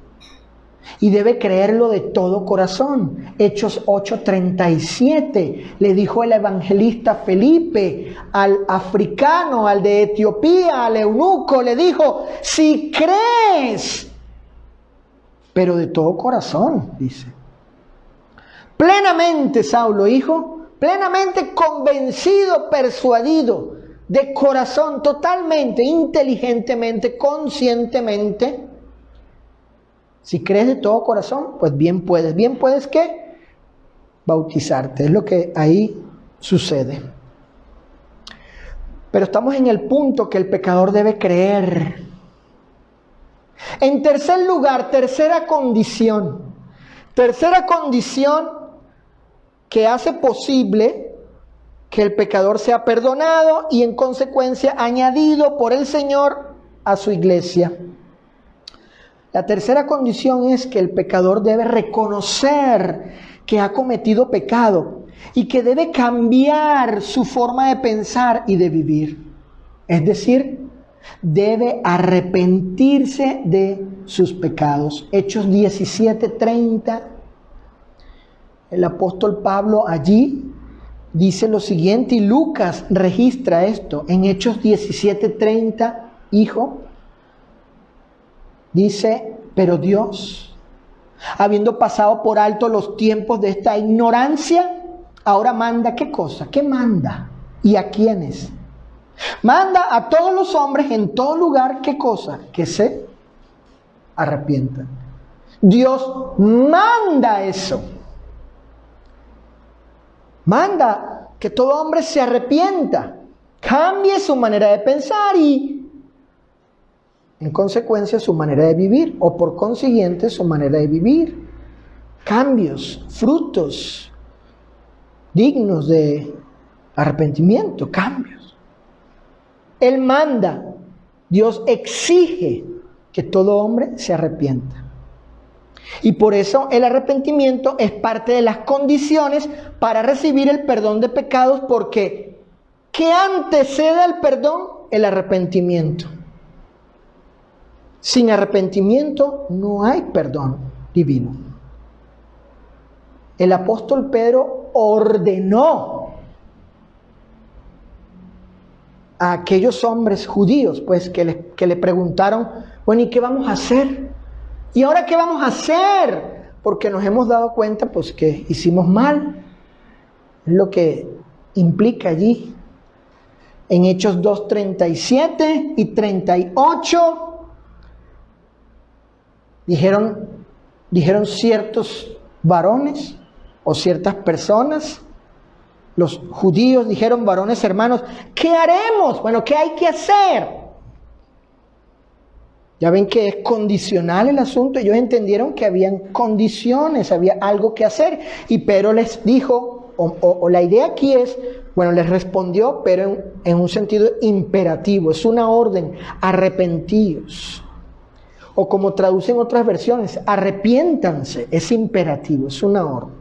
Y debe creerlo de todo corazón. Hechos 8:37 le dijo el evangelista Felipe al africano, al de Etiopía, al eunuco, le dijo: si crees, pero de todo corazón, dice. Plenamente, Saulo, hijo, plenamente convencido, persuadido, de corazón, totalmente, inteligentemente, conscientemente. Si crees de todo corazón, pues bien puedes. Bien puedes, ¿qué? Bautizarte. Es lo que ahí sucede. Pero estamos en el punto que el pecador debe creer. En tercer lugar, tercera condición que hace posible que el pecador sea perdonado y en consecuencia añadido por el Señor a su iglesia. La tercera condición es que el pecador debe reconocer que ha cometido pecado y que debe cambiar su forma de pensar y de vivir. Es decir, debe arrepentirse de sus pecados. Hechos 17:30. El apóstol Pablo allí dice lo siguiente, y Lucas registra esto en Hechos 17:30, hijo. Dice: pero Dios, habiendo pasado por alto los tiempos de esta ignorancia, ahora manda, ¿qué cosa? ¿Qué manda? ¿Y a quiénes? Manda a todos los hombres en todo lugar, ¿qué cosa? Que se arrepientan. Dios manda eso. Manda que todo hombre se arrepienta, cambie su manera de pensar y, en consecuencia, su manera de vivir, o por consiguiente, su manera de vivir. Cambios, frutos dignos de arrepentimiento, cambios. Él manda, Dios exige que todo hombre se arrepienta. Y por eso el arrepentimiento es parte de las condiciones para recibir el perdón de pecados, porque ¿qué antecede al perdón? El arrepentimiento. Sin arrepentimiento no hay perdón divino. El apóstol Pedro ordenó a aquellos hombres judíos, pues, que le preguntaron: bueno, ¿y qué vamos a hacer? ¿Y ahora qué vamos a hacer? Porque nos hemos dado cuenta, pues, que hicimos mal. Es lo que implica allí. En Hechos 2:37 y 38, dijeron ciertos varones o ciertas personas, los judíos dijeron: varones hermanos, ¿qué haremos? Bueno, ¿qué hay que hacer? Ya ven que es condicional el asunto. Ellos entendieron que habían condiciones, había algo que hacer. Y Pedro les dijo, o la idea aquí es, bueno, les respondió, pero en un sentido imperativo. Es una orden: arrepentíos. O como traducen otras versiones, arrepiéntanse. Es imperativo, es una orden.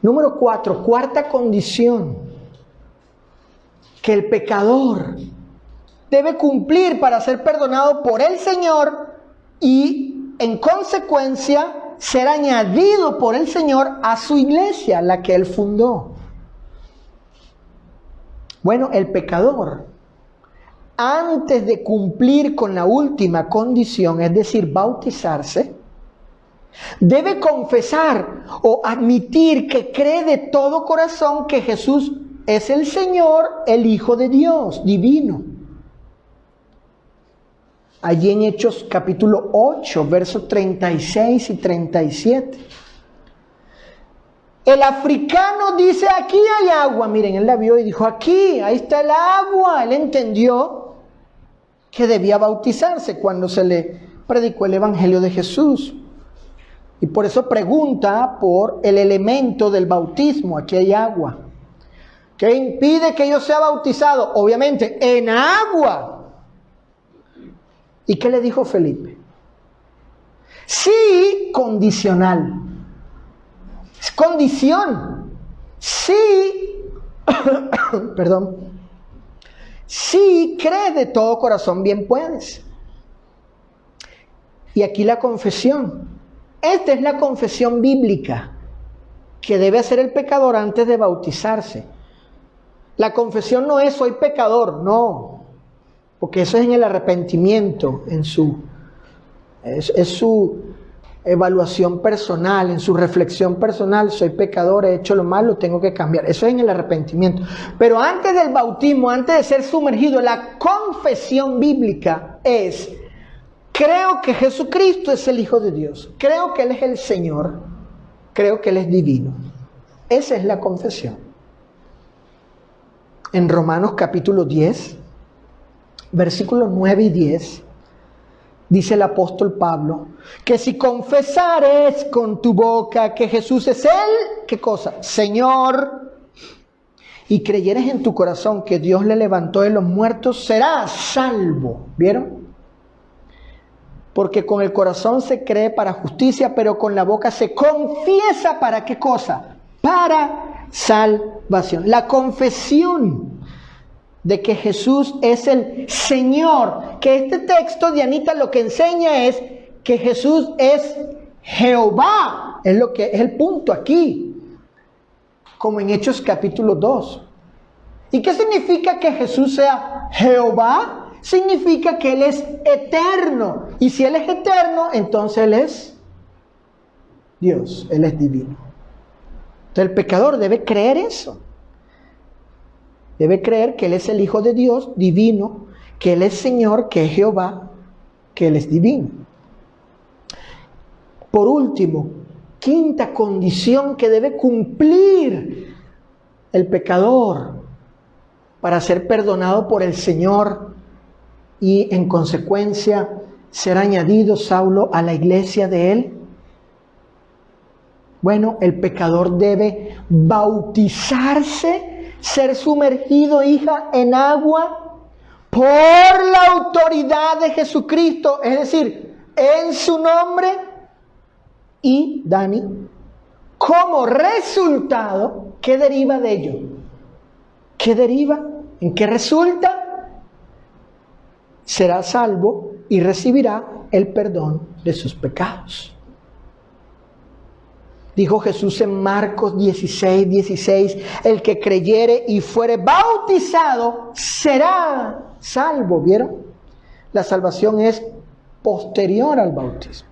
Número 4, cuarta condición que el pecador debe cumplir para ser perdonado por el Señor y en consecuencia ser añadido por el Señor a su iglesia, la que Él fundó. Bueno, el pecador, antes de cumplir con la última condición, es decir, bautizarse, debe confesar o admitir que cree de todo corazón que Jesús es el Señor, el Hijo de Dios, divino. Allí en Hechos capítulo 8, versos 36 y 37. El africano dice, aquí hay agua. Miren, él la vio y dijo, aquí, ahí está el agua. Él entendió que debía bautizarse cuando se le predicó el Evangelio de Jesús. Y por eso pregunta por el elemento del bautismo. Aquí hay agua. ¿Qué impide que yo sea bautizado? Obviamente, en agua. ¿Y qué le dijo Felipe? Sí, condicional. Es condición. Sí, perdón. Sí, cree de todo corazón, bien puedes. Y aquí la confesión. Esta es la confesión bíblica que debe hacer el pecador antes de bautizarse. La confesión no es soy pecador, no. Porque eso es en el arrepentimiento, es su evaluación personal, en su reflexión personal. Soy pecador, he hecho lo malo, tengo que cambiar. Eso es en el arrepentimiento. Pero antes del bautismo, antes de ser sumergido, la confesión bíblica es: creo que Jesucristo es el Hijo de Dios. Creo que Él es el Señor. Creo que Él es divino. Esa es la confesión. En Romanos capítulo 10, versículos 9 y 10, dice el apóstol Pablo, que si confesares con tu boca que Jesús es el, ¿qué cosa? Señor, y creyeres en tu corazón que Dios le levantó de los muertos, serás salvo. ¿Vieron? Porque con el corazón se cree para justicia, pero con la boca se confiesa ¿para qué cosa? Para salvación. La confesión de que Jesús es el Señor. Que este texto, Dianita, lo que enseña es que Jesús es Jehová. Es lo que es el punto aquí. Como en Hechos capítulo 2. ¿Y qué significa que Jesús sea Jehová? Significa que Él es eterno. Y si Él es eterno, entonces Él es Dios. Él es divino. Entonces el pecador debe creer eso. Debe creer que Él es el Hijo de Dios, divino, que Él es Señor, que es Jehová, que Él es divino. Por último, quinta condición que debe cumplir el pecador para ser perdonado por el Señor y en consecuencia ser añadido Saulo a la iglesia de Él. Bueno, el pecador debe bautizarse, ser sumergido, hija, en agua por la autoridad de Jesucristo, es decir, en su nombre. Y, Dani, como resultado, ¿qué deriva de ello? ¿Qué deriva? ¿En qué resulta? Será salvo y recibirá el perdón de sus pecados. Dijo Jesús en Marcos 16, el que creyere y fuere bautizado será salvo. ¿Vieron? La salvación es posterior al bautismo,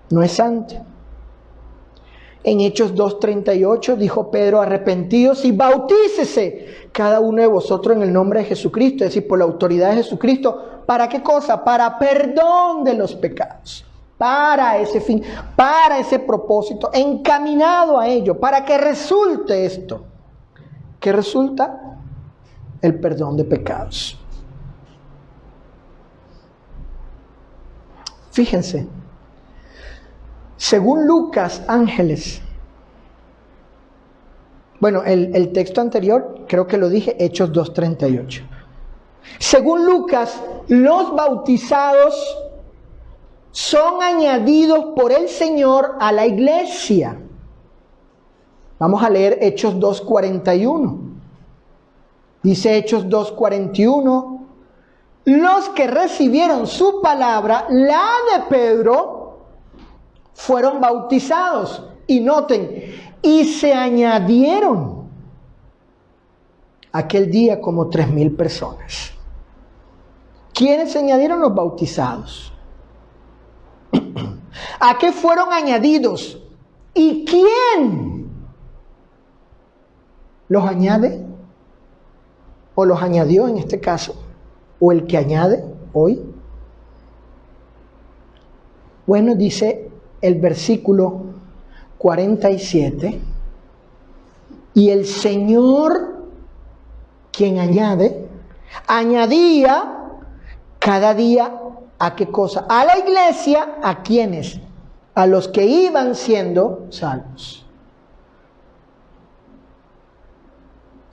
no es antes. En Hechos 2:38 dijo Pedro: arrepentíos y bautícese cada uno de vosotros en el nombre de Jesucristo, es decir, por la autoridad de Jesucristo. ¿Para qué cosa? Para perdón de los pecados. Para ese fin, para ese propósito, encaminado a ello, para que resulte esto. ¿Qué resulta? El perdón de pecados. Fíjense, según Lucas, ángeles. Bueno, el texto anterior, creo que lo dije, Hechos 2:38. Según Lucas, los bautizados son añadidos por el Señor a la iglesia. Vamos a leer Hechos 2:41. Dice Hechos 2:41, los que recibieron su palabra, la de Pedro, fueron bautizados. Y noten, y se añadieron aquel día como 3,000 personas. ¿Quiénes se añadieron? Los bautizados. ¿A qué fueron añadidos? ¿Y quién los añade? ¿O los añadió en este caso? ¿O el que añade hoy? Bueno, dice el versículo 47. Y el Señor, quien añade, añadía cada día, ¿a qué cosa? A la iglesia, ¿a quiénes? A los que iban siendo salvos.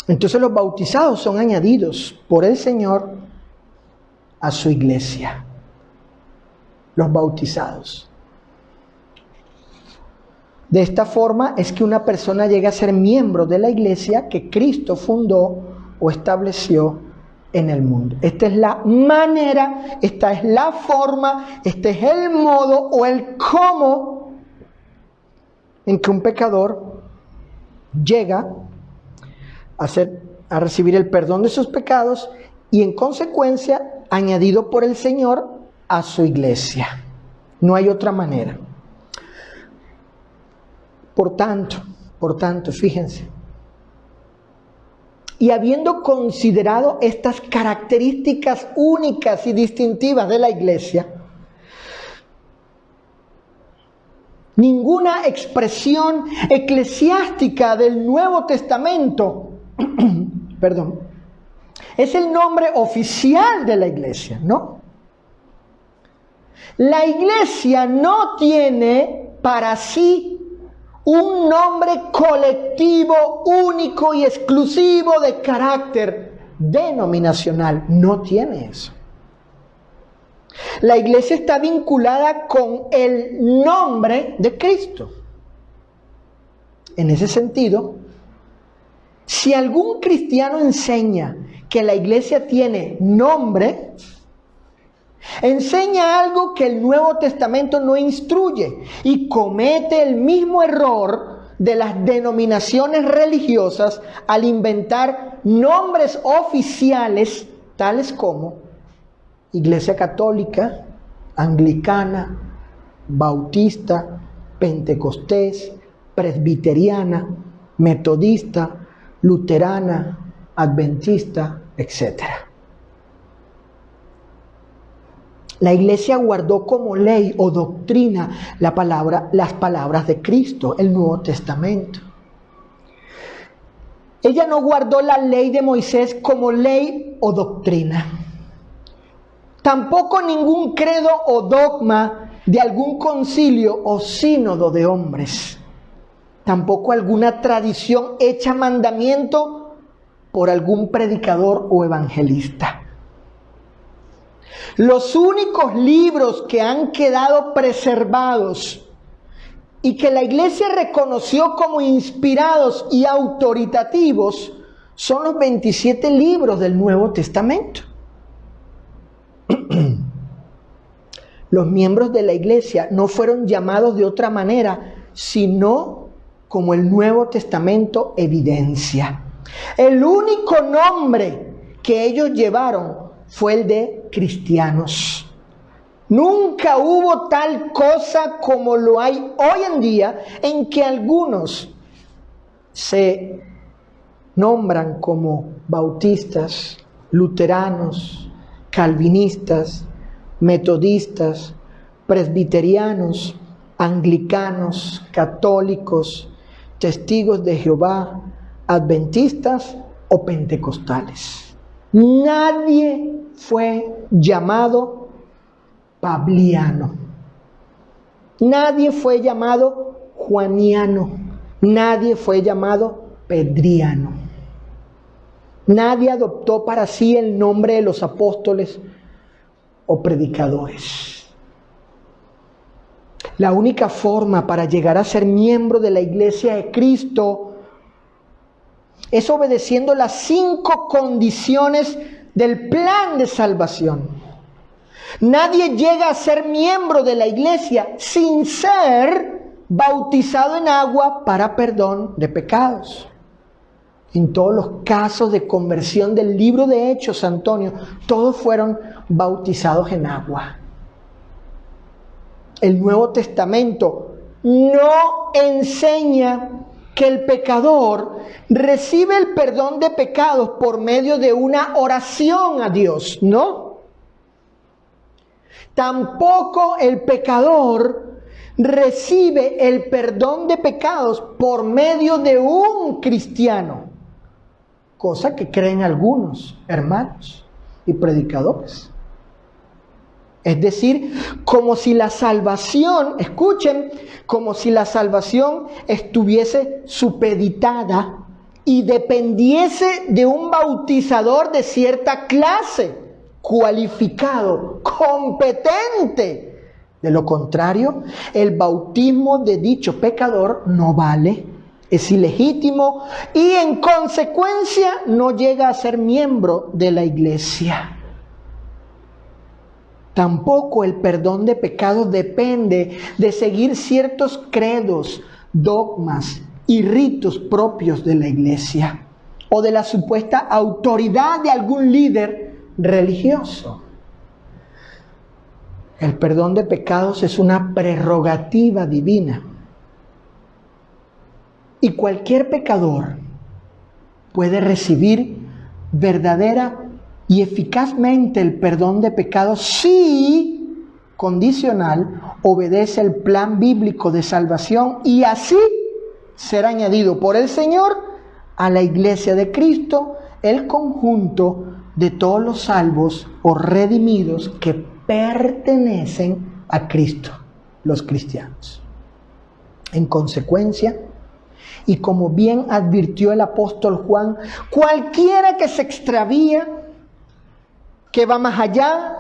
Entonces los bautizados son añadidos por el Señor a su iglesia. Los bautizados. De esta forma es que una persona llega a ser miembro de la iglesia que Cristo fundó o estableció en el mundo. Esta es la manera, esta es la forma, este es el modo o el cómo en que un pecador llega a recibir el perdón de sus pecados y en consecuencia añadido por el Señor a su iglesia. No hay otra manera. Por tanto, fíjense. Y habiendo considerado estas características únicas y distintivas de la iglesia, ninguna expresión eclesiástica del Nuevo Testamento es el nombre oficial de la iglesia, ¿no? La iglesia no tiene para sí un nombre colectivo, único y exclusivo de carácter denominacional. No tiene eso. La iglesia está vinculada con el nombre de Cristo. En ese sentido, si algún cristiano enseña que la iglesia tiene nombre, enseña algo que el Nuevo Testamento no instruye y comete el mismo error de las denominaciones religiosas al inventar nombres oficiales tales como Iglesia Católica, Anglicana, Bautista, Pentecostés, Presbiteriana, Metodista, Luterana, Adventista, etc. La iglesia guardó como ley o doctrina las palabras de Cristo, el Nuevo Testamento. Ella no guardó la ley de Moisés como ley o doctrina. Tampoco ningún credo o dogma de algún concilio o sínodo de hombres. Tampoco alguna tradición hecha mandamiento por algún predicador o evangelista. Los únicos libros que han quedado preservados y que la iglesia reconoció como inspirados y autoritativos son los 27 libros del Nuevo Testamento. Los miembros de la iglesia no fueron llamados de otra manera, sino como el Nuevo Testamento evidencia. El único nombre que ellos llevaron fue el de cristianos. Nunca hubo tal cosa como lo hay hoy en día, en que algunos se nombran como bautistas, luteranos, calvinistas, metodistas, presbiterianos, anglicanos, católicos, testigos de Jehová, adventistas o pentecostales. Nadie fue llamado pabliano. Nadie fue llamado juaniano. Nadie fue llamado pedriano. Nadie adoptó para sí el nombre de los apóstoles o predicadores. La única forma para llegar a ser miembro de la iglesia de Cristo es obedeciendo las 5 condiciones del plan de salvación. Nadie llega a ser miembro de la iglesia sin ser bautizado en agua para perdón de pecados. En todos los casos de conversión del libro de Hechos, Antonio, todos fueron bautizados en agua. El Nuevo Testamento no enseña que el pecador recibe el perdón de pecados por medio de una oración a Dios, ¿no? Tampoco el pecador recibe el perdón de pecados por medio de un cristiano, cosa que creen algunos hermanos y predicadores. Es decir, como si la salvación, escuchen, como si la salvación estuviese supeditada y dependiese de un bautizador de cierta clase, cualificado, competente. De lo contrario, el bautismo de dicho pecador no vale, es ilegítimo y en consecuencia no llega a ser miembro de la iglesia. Tampoco el perdón de pecados depende de seguir ciertos credos, dogmas y ritos propios de la iglesia o de la supuesta autoridad de algún líder religioso. El perdón de pecados es una prerrogativa divina. Y cualquier pecador puede recibir verdadera y eficazmente el perdón de pecados si, condicional, obedece el plan bíblico de salvación y así será añadido por el Señor a la iglesia de Cristo el conjunto de todos los salvos o redimidos que pertenecen a Cristo, los cristianos. En consecuencia, y como bien advirtió el apóstol Juan, cualquiera que se extravía, que va más allá,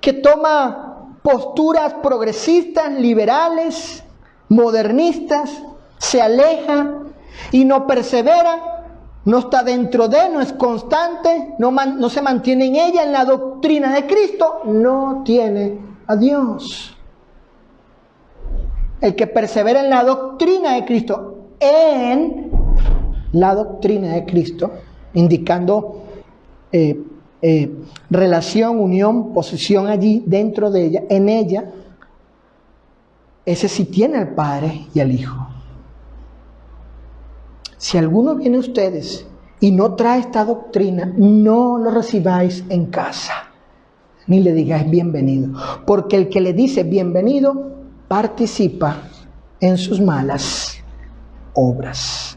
que toma posturas progresistas, liberales, modernistas, se aleja y no persevera, no está dentro de, no es constante, no se mantiene en ella, en la doctrina de Cristo, no tiene a Dios. El que persevera en la doctrina de Cristo, en la doctrina de Cristo, indicando relación, unión, posición allí, dentro de ella, en ella, ese sí tiene al Padre y al Hijo. Si alguno viene a ustedes y no trae esta doctrina, no lo recibáis en casa, ni le digáis bienvenido, porque el que le dice bienvenido participa en sus malas obras.